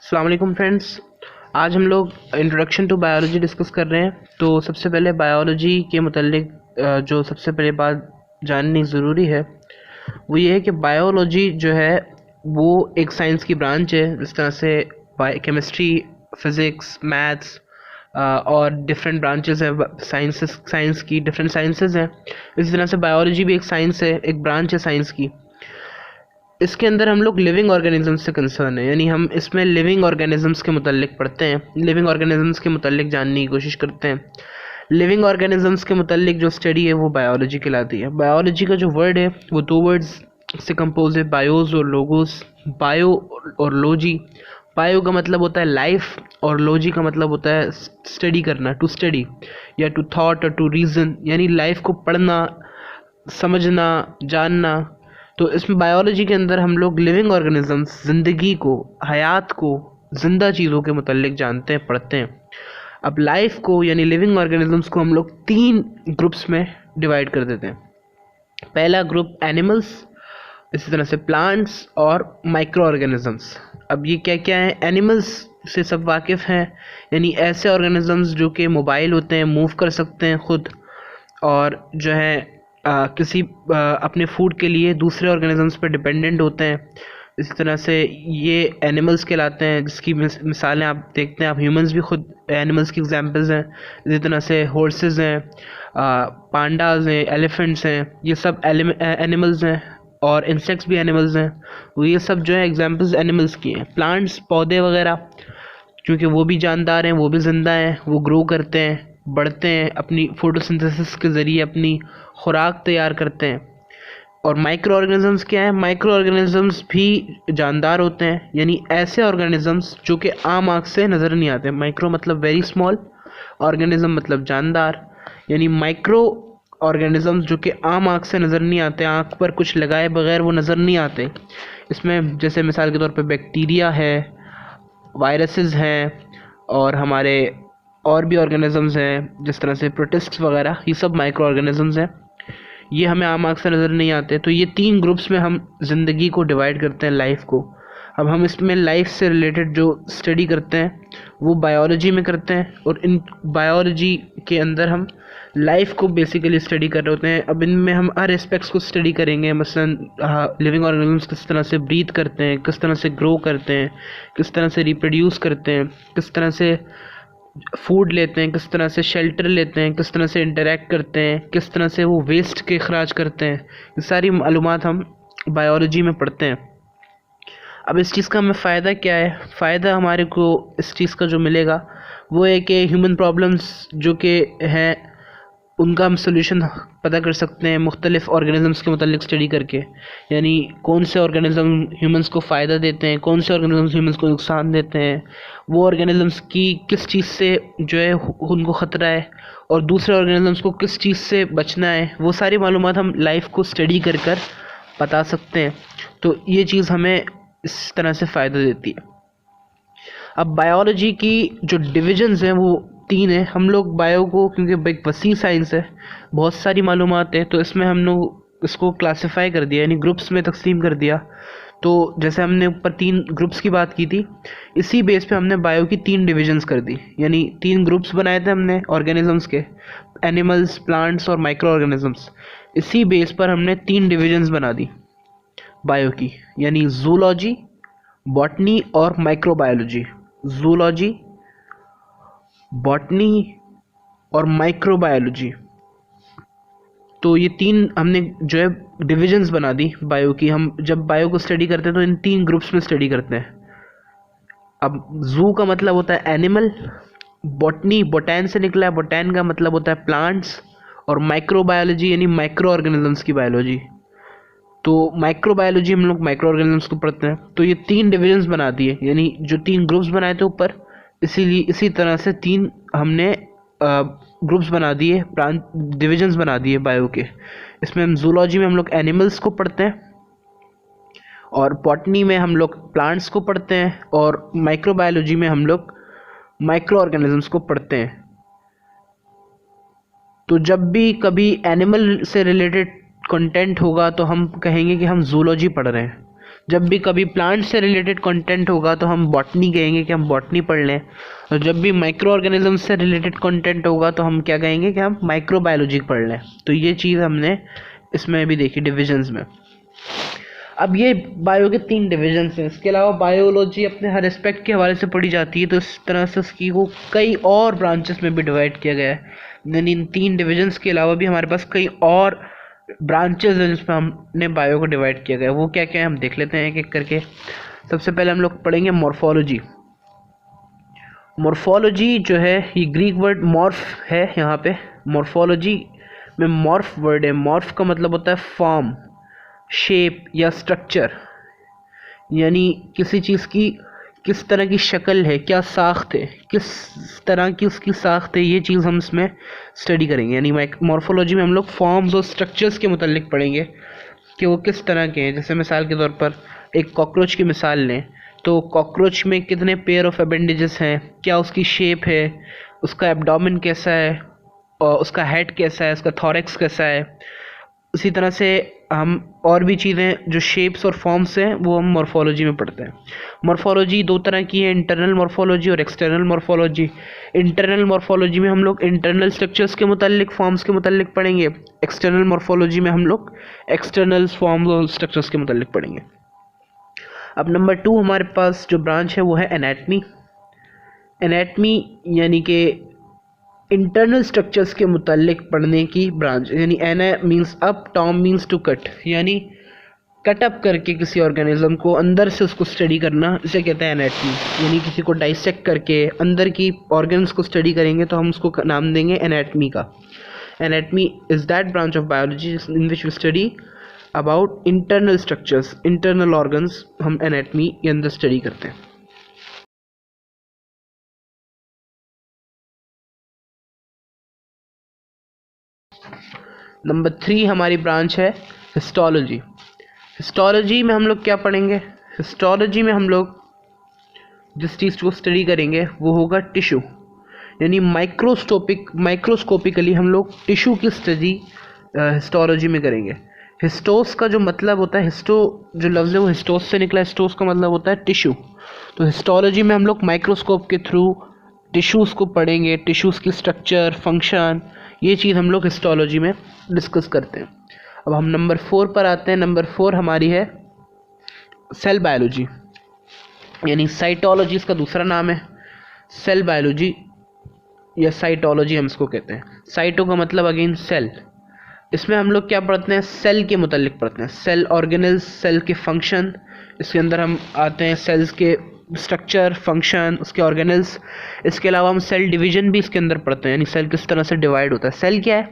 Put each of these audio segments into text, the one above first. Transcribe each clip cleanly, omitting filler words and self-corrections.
अस्सलाम वालेकुम फ्रेंड्स। आज हम लोग इंट्रोडक्शन टू बायोलॉजी डिस्कस कर रहे हैं। तो सबसे पहले बायोलॉजी के मुतालिक जो सबसे पहले बात जाननी ज़रूरी है वो ये है कि बायोलॉजी जो है वो एक साइंस की ब्रांच है। जिस तरह से केमिस्ट्री, फिज़िक्स, मैथ्स और डिफरेंट ब्रांचेस हैं साइंस की, डिफरेंट साइंसेस हैं। इसी तरह से बायोलॉजी भी एक साइंस है, एक ब्रांच है साइंस की। इसके अंदर हम लोग लिविंग ऑर्गेनिजम्स से कंसर्न है, यानी हम इसमें लिविंग ऑर्गेनिजम्स के मुतालिक पढ़ते हैं, लिविंग ऑर्गेनिजम्स के मुतालिक जानने की कोशिश करते हैं। लिविंग ऑर्गेनिजम्स के मुतालिक जो स्टडी है वो बायोलॉजी कहलाती है। बायोलॉजी का जो वर्ड है वो दो वर्ड्स से कंपोज है, बायोज और लोगोस। बायो और लॉजी, बायो का मतलब होता है लाइफ और लॉजी का मतलब होता है स्टडी करना, टू स्टडी या टू थॉट और टू रीज़न, यानी लाइफ को पढ़ना, समझना, जानना। तो इसमें बायोलॉजी के अंदर हम लोग लिविंग ऑर्गेनिजम्स, ज़िंदगी को, हयात को, ज़िंदा चीज़ों के मुतालिक जानते हैं, पढ़ते हैं। अब लाइफ को यानी लिविंग ऑर्गेनिजम्स को हम लोग तीन ग्रुप्स में डिवाइड कर देते हैं। पहला ग्रुप एनिमल्स, इसी तरह से प्लांट्स और माइक्रो ऑर्गेनिजम्स। अब ये क्या क्या है? एनिमल्स से सब वाकिफ़ हैं, यानी ऐसे ऑर्गेनिजम्स जो कि मोबाइल होते हैं, मूव कर सकते हैं खुद, और जो है अपने फूड के लिए दूसरे ऑर्गेनिजम्स पर डिपेंडेंट होते हैं। इसी तरह से ये एनिमल्स कहलाते हैं, जिसकी मिसालें आप देखते हैं, आप ह्यूमंस भी खुद एनिमल्स की एग्जांपल्स हैं। इसी तरह से हॉर्सेस हैं, पांडाज हैं, एलिफेंट्स हैं, ये सब एनिमल्स हैं, और इंसेक्ट्स भी एनिमल्स हैं। तो ये सब जो है एग्जांपल्स एनिमल्स की हैं। प्लांट्स, पौधे वगैरह, क्योंकि वो भी जानदार हैं, वो भी ज़िंदा हैं, वो ग्रो करते हैं, बढ़ते हैं, अपनी फोटोसिंथेसिस के ज़रिए अपनी खुराक तैयार करते हैं। और माइक्रो ऑर्गेनिजम्स क्या है? माइक्रो ऑर्गेनिजम्स भी जानदार होते हैं, यानी ऐसे ऑर्गेनिजम्स जो कि आम आँख से नज़र नहीं आते। माइक्रो मतलब वेरी स्मॉल, ऑर्गेनिज्म मतलब जानदार, यानी माइक्रो ऑर्गेनिजम्स जो कि आम आँख से नज़र नहीं आते, आँख पर कुछ लगाए बगैर वो नज़र नहीं आते। इसमें जैसे मिसाल के तौर पे बैक्टीरिया है, वायरसेस हैं, और हमारे और भी ऑर्गेनिजम्स हैं जिस तरह से प्रोटिस्ट्स वगैरह, ये सब माइक्रो ऑर्गेनिजम्स हैं। ये हमें आम आँख से नज़र नहीं आते। तो ये तीन ग्रुप्स में हम ज़िंदगी को डिवाइड करते हैं, लाइफ को। अब हम इसमें लाइफ से रिलेटेड जो स्टडी करते हैं वो बायोलॉजी में करते हैं, और इन बायोलॉजी के अंदर हम लाइफ को बेसिकली स्टडी कर रहे होते हैं। अब इनमें हम हर एस्पेक्ट्स को स्टडी करेंगे, मसलन लिविंग ऑर्गेनिजम्स किस तरह से ब्रीथ करते हैं, किस तरह से ग्रो करते हैं, किस तरह से रिप्रोड्यूस करते हैं, किस तरह से फूड लेते हैं, किस तरह से शेल्टर लेते हैं, किस तरह से इंटरेक्ट करते हैं, किस तरह से वो वेस्ट के अखराज करते हैं। ये सारी मालूमात हम बायोलॉजी में पढ़ते हैं। अब इस चीज़ का हमें फ़ायदा क्या है? फ़ायदा हमारे को इस चीज़ का जो मिलेगा वो है कि ह्यूमन प्रॉब्लम्स जो कि हैं उनका हम सोल्यूशन पता कर सकते हैं मुख्तलिफ़ ऑर्गेनिजम्स के मुतालिक स्टडी करके, यानी कौन से ऑर्गेनिज्म ह्यूमंस को फ़ायदा देते हैं, कौन से ऑर्गेनिजम्स ह्यूमंस को नुकसान देते हैं, वो ऑर्गेनिजम्स की किस चीज़ से जो है उनको ख़तरा है, और दूसरे ऑर्गेनिजम्स को किस चीज़ से बचना है। वो सारी मालूमात हम लाइफ को स्टडी कर कर बता सकते हैं। तो ये चीज़ हमें इस तरह से फ़ायदा देती है। अब बायोलॉजी की जो डिविजन्स हैं वो तीन है। हम लोग बायो को, क्योंकि एक वसी साइंस है, बहुत सारी मालूमात है, तो इसमें हम लोग इसको क्लासिफाई कर दिया, यानी ग्रुप्स में तकसीम कर दिया। तो जैसे हमने ऊपर तीन ग्रुप्स की बात की थी, इसी बेस पे हमने बायो की तीन डिविजन्स कर दी, यानी तीन ग्रुप्स बनाए थे हमने ऑर्गेनिजम्स के, एनिमल्स, प्लांट्स और माइक्रो ऑर्गेनिजम्स। इसी बेस पर हमने तीन डिविजन्स बना दी बायो की, यानी जूलॉजी, बॉटनी और माइक्रोबायोलॉजी। जूलॉजी, बॉटनी और माइक्रोबायोलॉजी, तो ये तीन हमने जो है डिविजन्स बना दी बायो की। हम जब बायो को स्टडी करते हैं तो इन तीन ग्रुप्स में स्टडी करते हैं। अब जू का मतलब होता है एनिमल, बॉटनी बोटैन से निकला है, बोटैन का मतलब होता है प्लांट्स, और माइक्रोबायोलॉजी यानी माइक्रो ऑर्गेनिजम्स की बायोलॉजी। तो माइक्रोबायोलॉजी हम लोग माइक्रो ऑर्गेनिजम्स को पढ़ते हैं। तो ये तीन डिविजन्स बना दिए, यानी जो तीन ग्रुप्स बनाए थे ऊपर, इसीलिए इसी तरह से तीन हमने ग्रुप्स बना दिए, ब्रांच डिविजन्स बना दिए बायो के। इसमें हम जूलॉजी में हम लोग एनिमल्स को पढ़ते हैं, और बॉटनी में हम लोग प्लांट्स को पढ़ते हैं, और माइक्रोबायोलॉजी में हम लोग माइक्रो ऑर्गेनिजम्स को पढ़ते हैं। तो जब भी कभी एनिमल से रिलेटेड कंटेंट होगा तो हम कहेंगे कि हम जूलॉजी पढ़ रहे हैं। जब भी कभी प्लांट से रिलेटेड कंटेंट होगा तो हम बॉटनी कहेंगे कि हम बॉटनी पढ़ लें, और जब भी माइक्रो ऑर्गेनिज्म से रिलेटेड कंटेंट होगा तो हम क्या कहेंगे कि हम माइक्रोबायोलॉजी पढ़ लें। तो ये चीज़ हमने इसमें भी देखी डिविजन्स में। अब ये बायो के 3 डिविजन्स हैं। इसके अलावा बायोलॉजी अपने हर एस्पेक्ट के हवाले से पढ़ी जाती है, तो इस तरह से उसकी को कई और ब्रांचेस में भी डिवाइड किया गया है। यानी इन 3 डिविजन्स के अलावा भी हमारे पास कई और ब्रांचेस हैं जिसमें हमने बायो को डिवाइड किया गया है। वो क्या क्या है हम देख लेते हैं एक एक करके। सबसे पहले हम लोग पढ़ेंगे मॉर्फोलॉजी। मॉर्फोलॉजी जो है ये ग्रीक वर्ड मॉर्फ है। यहाँ पे मॉर्फोलॉजी में मॉर्फ वर्ड है। मॉर्फ का मतलब होता है फॉर्म, शेप या स्ट्रक्चर, यानी किसी चीज़ की किस तरह की शक्ल है, क्या साख्त है, किस तरह की उसकी साख्त है, ये चीज़ हम इसमें स्टडी करेंगे। यानी मॉर्फोलॉजी में हम लोग फॉर्म्स और स्ट्रक्चर्स के मुतालिक पढ़ेंगे कि वो किस तरह के हैं। जैसे मिसाल के तौर पर एक कॉकरोच की मिसाल लें तो कॉकरोच में कितने पेयर ऑफ अपेंडेजेस हैं, क्या उसकी शेप है, उसका एब्डोमेन कैसा है, और उसका हेड कैसा है, उसका थॉरेक्स कैसा है। उसी तरह से हम और भी चीज़ें जो शेप्स और फॉर्म्स हैं वो हम मॉर्फोलॉजी में पढ़ते हैं। मॉर्फोलॉजी 2 तरह की है, इंटरनल मॉर्फोलॉजी और एक्सटर्नल मॉर्फोलॉजी। इंटरनल मॉर्फोलॉजी में हम लोग इंटरनल स्ट्रक्चर्स के मुतालिक, फॉर्म्स के मुतालिक पढ़ेंगे। एक्सटर्नल मॉर्फोलॉजी में हम लोग एक्सटर्नल फॉर्म्स और स्ट्रक्चर्स के मुतालिक पढ़ेंगे। अब नंबर 2 हमारे पास जो ब्रांच है वो है एनाटमी। एनाटमी यानी कि इंटरनल स्ट्रक्चर्स के मुतालिक पढ़ने की ब्रांच। यानी ana means up, tom means to cut, यानी कट अप करके किसी ऑर्गेनिज्म को अंदर से उसको स्टडी करना, इसे कहते हैं एनाटमी। यानी किसी को डाइसेक्ट करके अंदर की ऑर्गन्स को स्टडी करेंगे तो हम उसको नाम देंगे एनाटमी का। Anatomy is that branch of biology in which we study about internal structures, internal organs हम एनाटमी के अंदर स्टडी करते हैं। नंबर 3 हमारी ब्रांच है हिस्टोलॉजी। हिस्टोलॉजी में हम लोग क्या पढ़ेंगे? हिस्टोलॉजी में हम लोग जिस चीज़ को स्टडी करेंगे वो होगा टिश्यू। यानी माइक्रोस्कोपिकली हम लोग टिश्यू की स्टडी हिस्टोलॉजी में करेंगे। हिस्टोस का जो मतलब होता है, हिस्टो जो लफ्ज़ है वो हिस्टोस से निकला। हिस्टोस का मतलब होता है टिश्यू। तो हिस्टोलॉजी में हम लोग माइक्रोस्कोप के थ्रू टिश्यूज़ को पढ़ेंगे, टिश्यूज़ की स्ट्रक्चर, फंक्शन, ये चीज़ हम लोग हिस्टोलॉजी में डिस्कस करते हैं। अब हम नंबर 4 पर आते हैं। नंबर 4 हमारी है सेल बायोलॉजी, यानी साइटोलॉजी इसका दूसरा नाम है। सेल बायोलॉजी या साइटोलॉजी हम इसको कहते हैं। साइटो का मतलब अगेन सेल। इसमें हम लोग क्या पढ़ते हैं? सेल के मुतालिक पढ़ते हैं, सेल ऑर्गेनेल्स, सेल के फंक्शन। इसके अंदर हम आते हैं सेल्स के स्ट्रक्चर, फंक्शन, उसके ऑर्गेनेल्स। इसके अलावा हम सेल डिवीजन भी इसके अंदर पढ़ते हैं, यानी सेल किस तरह से डिवाइड होता है। सेल क्या है?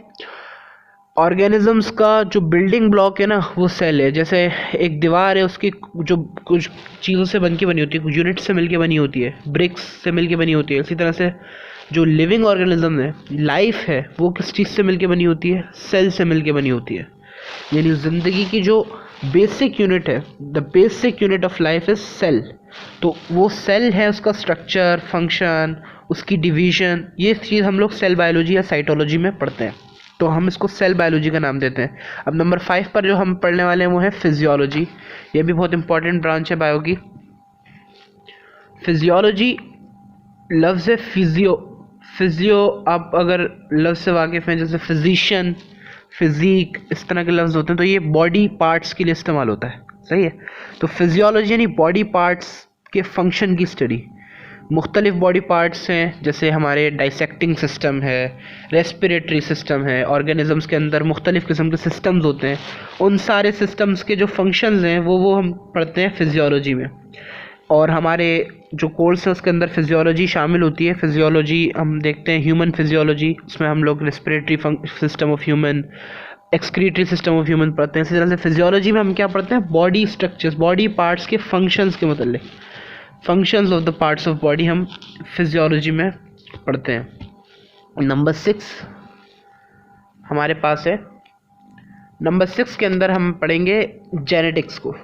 ऑर्गेनिजम्स का जो बिल्डिंग ब्लॉक है ना वो सेल है। जैसे एक दीवार है, उसकी जो कुछ चीज़ों से बन के बनी होती है, कुछ यूनिट से मिलके बनी होती है, ब्रिक्स से मिलके बनी होती है। इसी तरह से जो लिविंग ऑर्गेनिज्म है, लाइफ है, वो किस चीज़ से मिलके बनी होती है? सेल से मिलके बनी होती है। यानी ज़िंदगी की जो बेसिक यूनिट है, the basic unit of life is cell. तो वो सेल है, उसका स्ट्रक्चर, फंक्शन, उसकी डिवीजन, ये चीज़ हम लोग सेल बायोलॉजी या साइटोलॉजी में पढ़ते हैं। तो हम इसको सेल बायोलॉजी का नाम देते हैं। अब नंबर 5 पर जो हम पढ़ने वाले हैं वो है फिजियोलॉजी। ये भी बहुत इंपॉर्टेंट ब्रांच है बायो की। फिजियोलॉजी लफ्ज़ है फिजियो आप अगर लफ्ज़ से वाकिफ़ हैं, जैसे फिजिशियन, फिज़ीक, इस तरह के लफ्ज़ होते हैं, तो ये बॉडी पार्ट्स के लिए इस्तेमाल होता है। सही है। तो फिजियोलॉजी यानी बॉडी पार्ट्स के फंक्शन की स्टडी। मुख्तलिफ बॉडी पार्ट्स हैं, जैसे हमारे डाइसेक्टिंग सिस्टम है, रेस्पिरेटरी सिस्टम है। ऑर्गेनिजम्स के अंदर मुख्तलिफ किस्म के सिस्टम्स होते हैं। उन सारे सिस्टम्स के जो फंक्शंस हैं वो हम पढ़ते हैं फिजियोलॉजी में। और हमारे जो कोर्स है उसके अंदर फिजियोलॉजी शामिल होती है। फिजियोलॉजी हम देखते हैं ह्यूमन फिजियोलॉजी, उसमें हम लोग respiratory system of human, excretory system of human पढ़ते हैं। इसी तरह से फिजियोलॉजी में हम क्या पढ़ते हैं? बॉडी स्ट्रक्चर्स, बॉडी पार्ट्स के फंक्शंस के मतलब, functions of the parts of body हम फिजियोलॉजी में पढ़ते हैं। नंबर 6 हमारे पास है। नंबर 6 के अंदर हम पढ़ेंगे जेनेटिक्स को।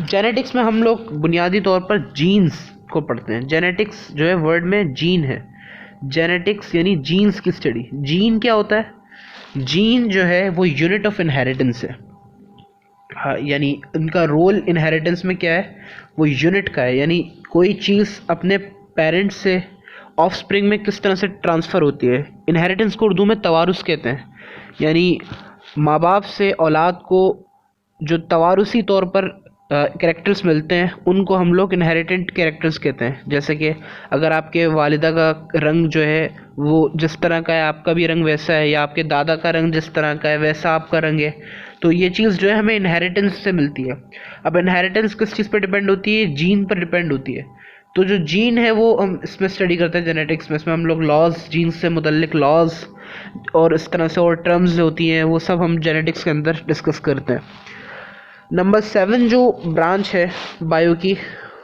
जेनेटिक्स में हम लोग बुनियादी तौर पर जीन्स को पढ़ते हैं। जेनेटिक्स जो है वर्ड में जीन है। जेनेटिक्स यानी जीन्स की स्टडी। जीन क्या होता है? जीन जो है वो यूनिट ऑफ इनहेरिटेंस है। हाँ, यानी उनका रोल इनहेरिटेंस में क्या है, वो यूनिट का है। यानी कोई चीज़ अपने पेरेंट्स से ऑफस्प्रिंग में किस तरह से ट्रांसफ़र होती है। इनहेरिटेंस को उर्दू में तवारुस कहते हैं। यानी माँ बाप से औलाद को जो तवारुसी तौर पर कैरेक्टर्स मिलते हैं उनको हम लोग इनहेरिटेंट कैरेक्टर्स कहते हैं। जैसे कि अगर आपके वालिदा का रंग जो है वो जिस तरह का है, आपका भी रंग वैसा है, या आपके दादा का रंग जिस तरह का है वैसा आपका रंग है, तो ये चीज़ जो है हमें इनहेरिटेंस से मिलती है। अब इनहेरिटेंस किस चीज़ पर डिपेंड होती है, जीन पर डिपेंड होती है। तो जो जीन है वो हम इसमें स्टडी करते हैं जेनेटिक्स में। इसमें हम लोग लॉज, जीन से मुतल्लिक लॉज और इस तरह से और टर्म्स होती हैं वो सब हम जेनेटिक्स के अंदर डिस्कस करते हैं। नंबर 7 जो ब्रांच है बायो की,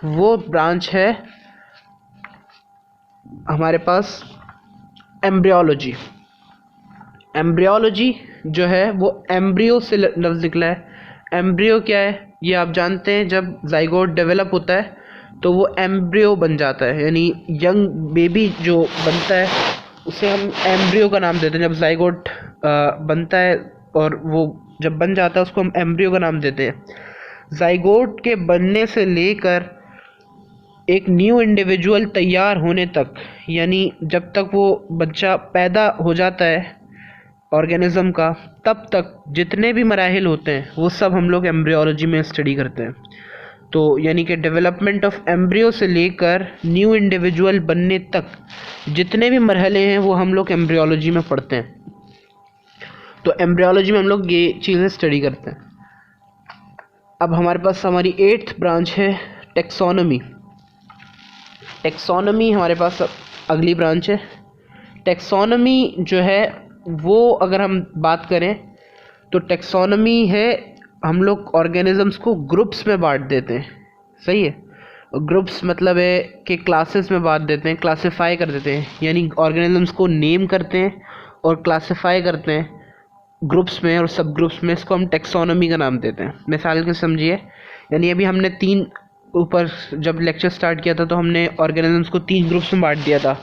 वो ब्रांच है हमारे पास एम्ब्रियोलॉजी। एम्ब्रियोलॉजी जो है वो एम्ब्रियो से लफ्ज़ निकला है। एम्ब्रियो क्या है ये आप जानते हैं, जब जाइगोट डेवलप होता है तो वो एम्ब्रियो बन जाता है। यानी यंग बेबी जो बनता है उसे हम एम्ब्रियो का नाम देते हैं। जब जाइगोट बनता है और वो जब बन जाता है उसको हम एम्ब्रियो का नाम देते हैं। जाइगोट के बनने से लेकर एक न्यू इंडिविजुअल तैयार होने तक, यानी जब तक वो बच्चा पैदा हो जाता है ऑर्गेनिज्म का, तब तक जितने भी मराहिल होते हैं वो सब हम लोग एम्ब्रियोलॉजी में स्टडी करते हैं। तो यानी कि डेवलपमेंट ऑफ एम्ब्रियो से लेकर न्यू इंडिविजुअल बनने तक जितने भी मरहले हैं वो हम लोग एम्ब्रियोलॉजी में पढ़ते हैं। तो एम्ब्रियोलॉजी में हम लोग ये चीज़ें स्टडी करते हैं। अब हमारे पास हमारी 8th ब्रांच है टेक्सोनॉमी। टेक्सोनॉमी हमारे पास अगली ब्रांच है। टेक्सोनॉमी जो है वो अगर हम बात करें तो टेक्सोनॉमी है, हम लोग ऑर्गेनिजम्स को ग्रुप्स में बांट देते हैं। सही है, ग्रुप्स मतलब है कि क्लासेस में बांट देते हैं, क्लासिफाई कर देते हैं। यानी ऑर्गेनिजम्स को नेम करते हैं और क्लासिफाई करते हैं ग्रुप्स में और सब ग्रुप्स में। इसको हम टेक्सोनॉमी का नाम देते हैं। मिसाल के समझिए, यानी अभी हमने 3 ऊपर जब लेक्चर स्टार्ट किया था तो हमने ऑर्गेनिजम्स को 3 ग्रुप्स में बांट दिया था,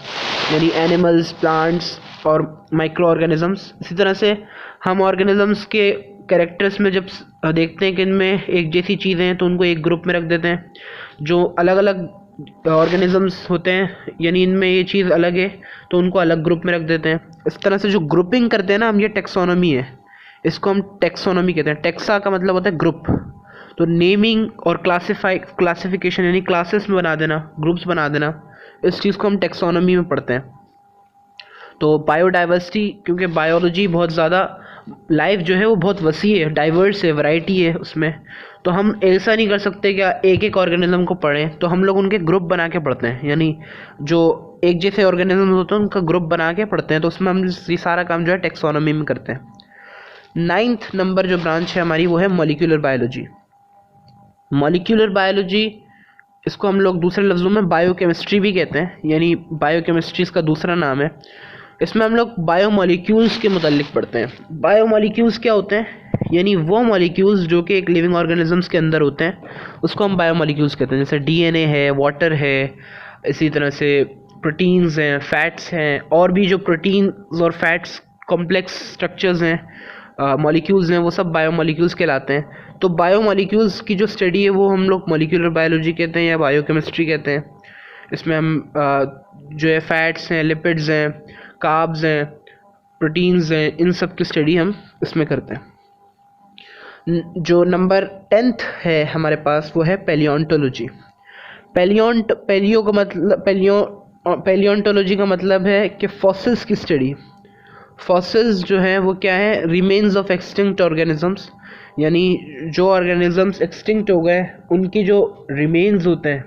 यानी एनिमल्स, प्लांट्स और माइक्रो ऑर्गेनिजम्स। इसी तरह से हम ऑर्गेनिजम्स के कैरेक्टर्स में जब देखते हैं कि इनमें एक जैसी चीज़ें हैं तो उनको एक ग्रुप में रख देते हैं। जो अलग अलग ऑर्गेनिजम्स होते हैं यानी इनमें ये चीज़ अलग है तो उनको अलग ग्रुप में रख देते हैं। इस तरह से जो ग्रुपिंग करते हैं ना हम, ये टेक्सोनॉमी है। इसको हम टेक्सोनॉमी कहते हैं। टेक्सा का मतलब होता है ग्रुप। तो नेमिंग और क्लासिफिकेशन यानी क्लासेस में बना देना, ग्रुप्स बना देना, इस चीज़ को हम टेक्सोनॉमी में पढ़ते हैं। तो बायोडाइवर्सिटी, क्योंकि बायोलॉजी बहुत ज़्यादा, लाइफ जो है वो बहुत वसी है, डाइवर्स है, वैरायटी है उसमें, तो हम ऐसा नहीं कर सकते कि एक एक ऑर्गेनिज्म को पढ़ें। तो हम लोग उनके ग्रुप बना के पढ़ते हैं, यानी जो एक जैसे ऑर्गेनिज्म होते हैं उनका ग्रुप बना के पढ़ते हैं। तो उसमें हम ये सारा काम जो है टेक्सोनॉमी में करते हैं। 9th नंबर जो ब्रांच है हमारी वो है मॉलिक्यूलर बायोलॉजी। मॉलिक्यूलर बायोलॉजी, इसको हम लोग दूसरे लफ्ज़ों में बायोकेमिस्ट्री भी कहते हैं, यानी बायोकेमिस्ट्री इसका दूसरा नाम है। इसमें हम लोग बायोमॉलिक्यूल्स के मुतालिक पढ़ते हैं। बायोमॉलिक्यूल्स क्या होते हैं, यानी वो मॉलिक्यूल्स जो कि एक लिविंग ऑर्गेनिजम्स के अंदर होते हैं उसको हम बायोमॉलिक्यूल्स कहते हैं। जैसे डीएनए है, वाटर है, इसी तरह से प्रोटीन्स हैं, फैट्स हैं, और भी जो प्रोटीन्स और फैट्स कॉम्प्लेक्स स्ट्रक्चर्स हैं, मॉलिक्यूल्स हैं, वो सब बायोमॉलिक्यूल्स कहलाते हैं। तो बायोमॉलिक्यूल्स की जो स्टडी है वो हम लोग मॉलिक्यूलर बायोलॉजी कहते हैं या बायोकेमिस्ट्री कहते हैं। इसमें हम जो है फैट्स हैं, लिपिड्स हैं, कार्ब्स हैं, प्रोटीन्स हैं, इन सब की स्टडी हम इसमें करते हैं। जो नंबर 10th है हमारे पास वो है पैलियोंटोलॉजी। पैलियोंटोलॉजी का मतलब है कि फॉसिल्स की स्टडी। फॉसिल्स जो हैं वो क्या है, रिमेन्स ऑफ एक्सटिंक्ट ऑर्गेनिजम्स, यानी जो ऑर्गेनिजम्स एक्सटिंक्ट हो गए उनकी जो रिमेन्स होते हैं,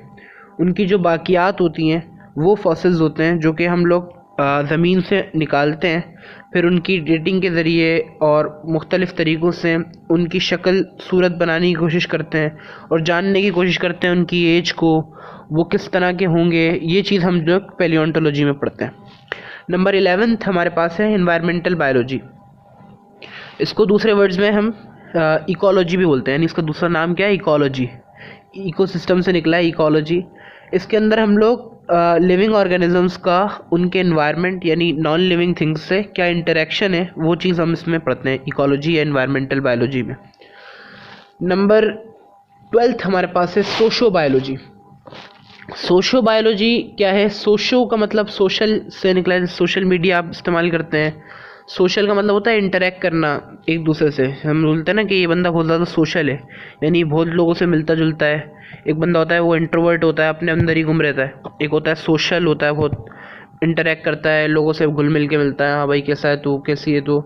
उनकी जो बाकियात होती हैं वो फॉसिल्स होते हैं, जो कि हम लोग ज़मीन से निकालते हैं, फिर उनकी डेटिंग के ज़रिए और मुख्तलिफ़ तरीक़ों से उनकी शक्ल सूरत बनाने की कोशिश करते हैं और जानने की कोशिश करते हैं उनकी एज को, वो किस तरह के होंगे। ये चीज़ हम लोग पैलियोंटोलॉजी में पढ़ते हैं। नंबर 11th हमारे पास है एनवायरमेंटल बायोलॉजी। इसको दूसरे वर्ड्स में हम इकोलॉजी भी बोलते हैं, यानी इसका दूसरा नाम क्या है, इकोलॉजी। इकोसिस्टम से निकला है इकोलॉजी। इसके अंदर हम लोग लिविंग ऑर्गेनिजम्स का उनके एनवायरनमेंट यानी नॉन लिविंग थिंग्स से क्या इंटरेक्शन है वो चीज़ हम इसमें पढ़ते हैं, इकोलॉजी या एनवायरमेंटल बायोलॉजी में। नंबर 12th हमारे पास है सोशो बायोलॉजी। सोशो बायोलॉजी क्या है? सोशो का मतलब सोशल से निकला है, सोशल मीडिया आप इस्तेमाल करते हैं। सोशल का मतलब होता है इंटरेक्ट करना एक दूसरे से। हम बोलते हैं ना कि ये बंदा बहुत ज़्यादा सोशल है, यानी बहुत लोगों से मिलता जुलता है। एक बंदा होता है वो इंट्रोवर्ट होता है, अपने अंदर ही घूम रहता है। एक होता है सोशल, होता है बहुत इंटरेक्ट करता है, लोगों से घुल मिल के मिलता है। हाँ भाई कैसा है तू, कैसी है तू।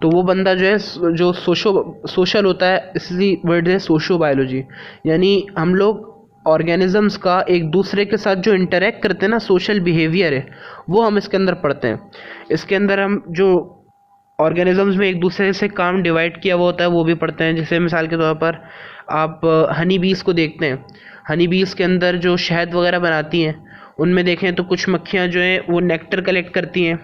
तो वो बंदा जो है जो सोशल होता है, इसलिए वर्ड है सोशो बायोलॉजी। यानी हम लोग ऑर्गेनिजम्स का एक दूसरे के साथ जो इंटरेक्ट करते हैं ना, सोशल बिहेवियर है, वो हम इसके अंदर पढ़ते हैं। इसके अंदर हम जो ऑर्गेनिजम्स में एक दूसरे से काम डिवाइड किया हुआ होता है वो भी पढ़ते हैं। जैसे मिसाल के तौर पर आप हनी बीज को देखते हैं। हनी बीज के अंदर जो शहद वगैरह बनाती हैं, उनमें देखें तो कुछ मक्खियाँ जो हैं वो नेक्टर कलेक्ट करती हैं,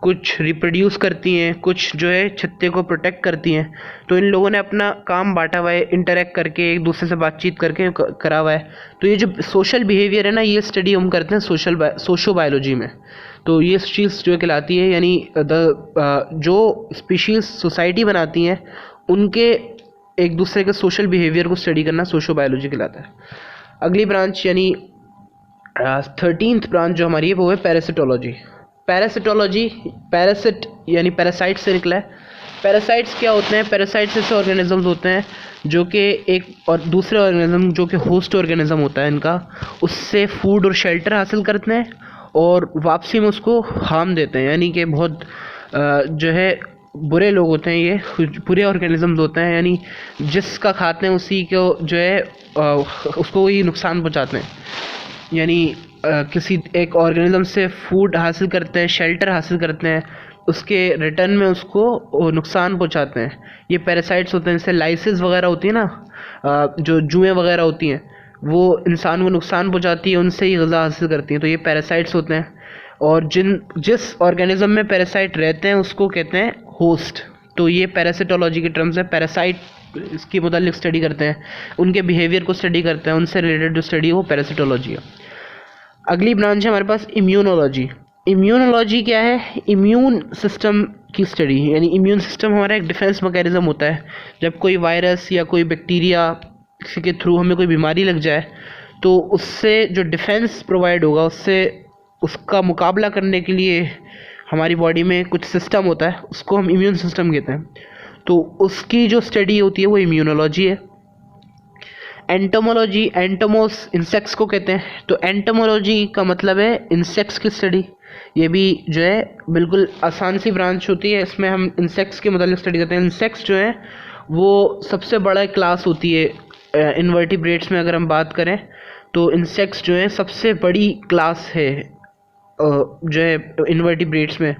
कुछ रिप्रोड्यूस करती हैं, कुछ जो है छत्ते को प्रोटेक्ट करती हैं। तो इन लोगों ने अपना काम बांटा हुआ है, इंटरेक्ट करके एक दूसरे से बातचीत करके करा हुआ है। तो ये जो सोशल बिहेवियर है ना, ये स्टडी हम करते हैं सोशो बायोलॉजी में। तो ये चीज़ जो कहलाती है, यानी जो स्पीशीज़ सोसाइटी बनाती हैं उनके एक दूसरे के सोशल बिहेवियर को स्टडी करना सोशो बायोलॉजी कहलाता है। अगली ब्रांच यानी 13th ब्रांच जो हमारी है वो है पैरासिटोलॉजी। पैरासिट यानी पैरासाइट से निकला है। पैरासाइट्स क्या होते हैं? पैरासाइट्स ऐसे ऑर्गेनिजम्स होते हैं जो कि एक और दूसरे ऑर्गेनिज्म जो कि होस्ट ऑर्गेनिज्म होता है इनका, उससे फूड और शेल्टर हासिल करते हैं और वापसी में उसको हार्म देते हैं। यानी कि बहुत जो है बुरे लोग होते हैं, ये बुरे ऑर्गेनिजम्स होते हैं, यानी जिसका खाते हैं उसी को जो है उसको ही नुकसान पहुंचाते हैं। यानी किसी एक ऑर्गेनिज्म से फूड हासिल करते हैं, शेल्टर हासिल करते हैं, उसके रिटर्न में उसको नुकसान पहुंचाते हैं। ये पैरासाइट्स होते हैं। जैसे लाइसिस वगैरह होती है ना, जो जुएँ वगैरह होती हैं, वो इंसान को नुकसान पहुंचाती है, उनसे ही ग़िज़ा हासिल करती हैं। तो ये पैरासाइट्स होते हैं। और जिस ऑर्गेनिज्म में पैरासाइट रहते हैं उसको कहते हैं होस्ट। तो ये पैरासिटोलॉजी के टर्म्स है। पैरासाइट इसकी मुतालिक स्टडी करते हैं, उनके बिहेवियर को स्टडी करते हैं, उनसे रिलेटेड जो स्टडी है वो पैरासिटोलॉजी है। अगली ब्रांच है हमारे पास इम्यूनोलॉजी। इम्यूनोलॉजी क्या है? इम्यून सिस्टम की स्टडी। यानी इम्यून सिस्टम हमारा एक डिफेंस मैकेनिज्म होता है। जब कोई वायरस या कोई बैक्टीरिया किसी के थ्रू हमें कोई बीमारी लग जाए तो उससे जो डिफेंस प्रोवाइड होगा, उससे उसका मुकाबला करने के लिए हमारी बॉडी में कुछ सिस्टम होता है, उसको हम इम्यून सिस्टम कहते हैं। तो उसकी जो स्टडी होती है वो इम्यूनोलॉजी है। एंटोमोलॉजी, एंटोमोस इंसेक्ट्स को कहते हैं। तो एंटोमोलॉजी का मतलब है इंसेक्ट्स की स्टडी। ये भी जो है बिल्कुल आसान सी ब्रांच होती है। इसमें हम इंसेक्ट्स के मतलब स्टडी करते हैं। इंसेक्ट्स जो है वो सबसे बड़ा क्लास होती है इनवर्टिब्रेट्स में। अगर हम बात करें तो इंसेक्ट्स जो है सबसे बड़ी क्लास है जो है इनवर्टिब्रेट्स में,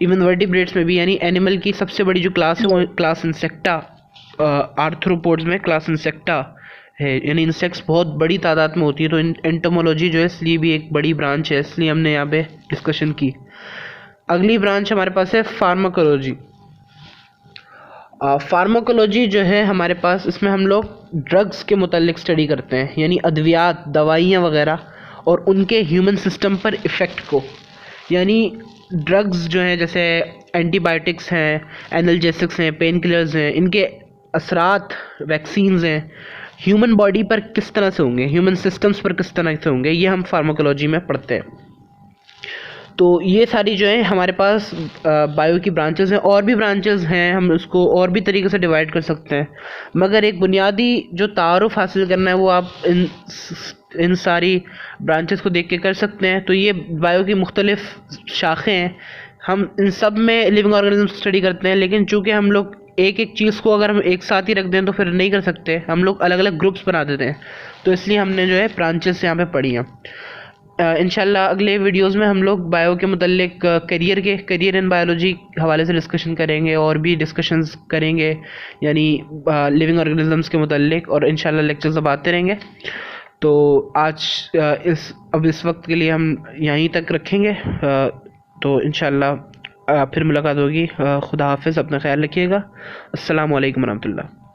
इवन वर्टिब्रेट्स में भी। यानी एनिमल की सबसे बड़ी जो क्लास है वो क्लास इंसेक्टा, आर्थ्रोपोड्स में क्लास इंसेक्टा है। यानी इंसेक्ट्स बहुत बड़ी तादाद में होती है। तो एंटोमोलॉजी जो है इसलिए भी एक बड़ी ब्रांच है, इसलिए हमने यहाँ पे डिस्कशन की। अगली ब्रांच हमारे पास है फार्माकोलॉजी। फार्माकोलॉजी जो है हमारे पास, इसमें हम लोग ड्रग्स के मुतालिक स्टडी करते हैं, यानी अद्वियात, दवाइयाँ वगैरह और उनके ह्यूमन सिस्टम पर इफ़ेक्ट को। यानी ड्रग्स जो हैं जैसे एंटीबायोटिक्स हैं, एनाल्जेसिक्स हैं, पेन किलर्स हैं, इनके असरात, वैक्सीन्स हैं, ह्यूमन बॉडी पर किस तरह से होंगे, ह्यूमन सिस्टम्स पर किस तरह से होंगे, ये हम फार्माकोलॉजी में पढ़ते हैं। तो ये सारी जो है हमारे पास बायो की ब्रांचेस हैं। और भी ब्रांचेस हैं, हम उसको और भी तरीके से डिवाइड कर सकते हैं, मगर एक बुनियादी जो तारुफ हासिल करना है वो आप इन सारी ब्रांचेस को देख के कर सकते हैं। तो ये बायो की मुख्तलिफ शाखें हैं। हम इन सब में लिविंग ऑर्गेनिज्म स्टडी करते हैं, लेकिन चूँकि हम लोग एक एक चीज़ को अगर हम एक साथ ही रख दें तो फिर नहीं कर सकते, हम लोग अलग अलग ग्रुप्स बना देते हैं। तो इसलिए हमने जो है ब्रांचेस यहाँ पे पढ़ी हैं। इंशाल्लाह अगले वीडियोस में हम लोग बायो के मुतल्लिक करियर इन बायोलॉजी हवाले से डिस्कशन करेंगे और भी डिस्कशंस करेंगे, यानी लिविंग ऑर्गेनिजम्स के मुतल्लिक, और इंशाल्लाह लेक्चर्स अब आते रहेंगे। तो आज इस वक्त के लिए हम यहीं तक रखेंगे। तो इंशाल्लाह फिर मुलाकात होगी। खुदा हाफिज़, अपना ख्याल रखिएगा। अस्सलामु अलैकुम रहमतुल्लाह।